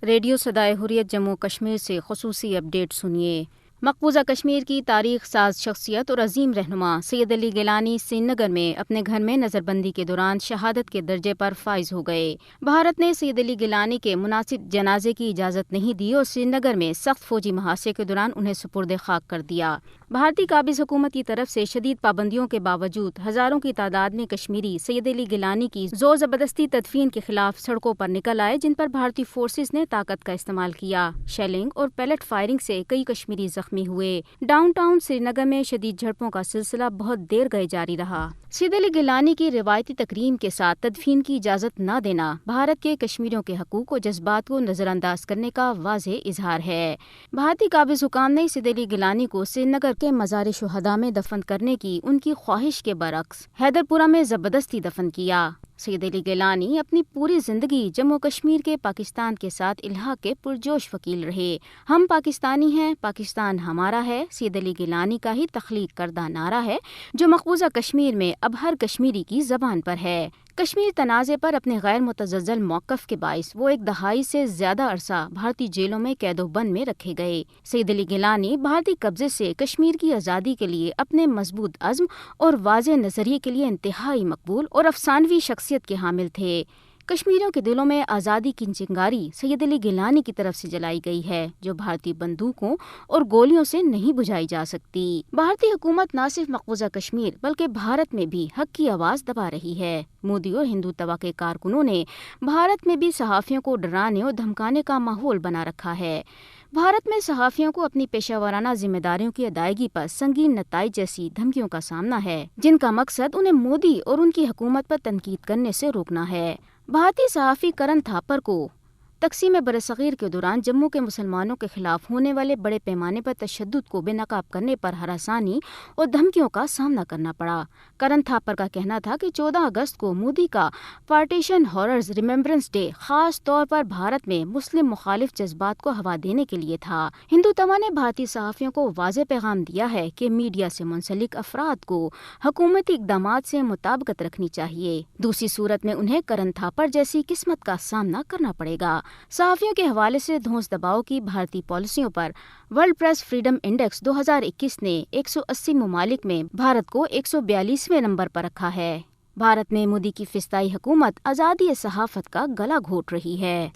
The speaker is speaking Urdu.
ریڈیو صدائے حریت جموں کشمیر سے خصوصی اپڈیٹ سنیے۔ مقبوضہ کشمیر کی تاریخ ساز شخصیت اور عظیم رہنما سید علی گیلانی سری نگر میں اپنے گھر میں نظر بندی کے دوران شہادت کے درجے پر فائز ہو گئے۔ بھارت نے سید علی گیلانی کے مناسب جنازے کی اجازت نہیں دی اور سری نگر میں سخت فوجی محاصرے کے دوران انہیں سپرد خاک کر دیا۔ بھارتی قابض حکومت کی طرف سے شدید پابندیوں کے باوجود ہزاروں کی تعداد میں کشمیری سید علی گیلانی کی زور زبردستی تدفین کے خلاف سڑکوں پر نکل آئے، جن پر بھارتی فورسز نے طاقت کا استعمال کیا۔ شیلنگ اور پیلٹ فائرنگ سے کئی کشمیری زخمی ہوئے۔ ڈاؤن ٹاؤن سری نگر میں شدید جھڑپوں کا سلسلہ بہت دیر گئے جاری رہا۔ سید علی گیلانی کی روایتی تکریم کے ساتھ تدفین کی اجازت نہ دینا بھارت کے کشمیریوں کے حقوق اور جذبات کو نظر انداز کرنے کا واضح اظہار ہے۔ بھارتی قابض حکام نے سید علی گیلانی کو سری نگر کے مزار شہداء میں دفن کرنے کی ان کی خواہش کے برعکس حیدر پورہ میں زبردستی دفن کیا۔ سید علی گیلانی اپنی پوری زندگی جموں کشمیر کے پاکستان کے ساتھ الحاق کے پرجوش وکیل رہے۔ ہم پاکستانی ہیں، پاکستان ہمارا ہے سید علی گیلانی کا ہی تخلیق کردہ نعرہ ہے، جو مقبوضہ کشمیر میں اب ہر کشمیری کی زبان پر ہے۔ کشمیر تنازع پر اپنے غیر متزلزل موقف کے باعث وہ ایک دہائی سے زیادہ عرصہ بھارتی جیلوں میں قید و بند میں رکھے گئے۔ سید علی گیلانی بھارتی قبضے سے کشمیر کی آزادی کے لیے اپنے مضبوط عزم اور واضح نظریے کے لیے انتہائی مقبول اور افسانوی شخصیت کے حامل تھے۔ کشمیریوں کے دلوں میں آزادی کی چنگاری سید علی گیلانی کی طرف سے جلائی گئی ہے، جو بھارتی بندوقوں اور گولیوں سے نہیں بجھائی جا سکتی۔ بھارتی حکومت نہ صرف مقبوضہ کشمیر بلکہ بھارت میں بھی حق کی آواز دبا رہی ہے۔ مودی اور ہندوتوا کے کارکنوں نے بھارت میں بھی صحافیوں کو ڈرانے اور دھمکانے کا ماحول بنا رکھا ہے۔ بھارت میں صحافیوں کو اپنی پیشہ ورانہ ذمہ داریوں کی ادائیگی پر سنگین نتائج جیسی دھمکیوں کا سامنا ہے، جن کا مقصد انہیں مودی اور ان کی حکومت پر تنقید کرنے سے روکنا ہے۔ بھارتی صحافی کرن تھاپر کو تقسیم برصغیر کے دوران جموں کے مسلمانوں کے خلاف ہونے والے بڑے پیمانے پر تشدد کو بے نقاب کرنے پر ہراسانی اور دھمکیوں کا سامنا کرنا پڑا۔ کرن تھاپر کا کہنا تھا کہ 14 اگست کو مودی کا پارٹیشن ہاررز ریممبرنس ڈے خاص طور پر بھارت میں مسلم مخالف جذبات کو ہوا دینے کے لیے تھا۔ ہندوتوا نے بھارتی صحافیوں کو واضح پیغام دیا ہے کہ میڈیا سے منسلک افراد کو حکومتی اقدامات سے مطابقت رکھنی چاہیے، دوسری صورت میں انہیں کرن تھاپر جیسی قسمت کا سامنا کرنا پڑے گا۔ صحافیوں کے حوالے سے دھونس دباؤ کی بھارتی پالیسیوں پر ورلڈ پریس فریڈم انڈیکس 2021 نے 180 ممالک میں بھارت کو 142ویں نمبر پر رکھا ہے۔ بھارت میں مودی کی فسطائی حکومت آزادی صحافت کا گلا گھونٹ رہی ہے۔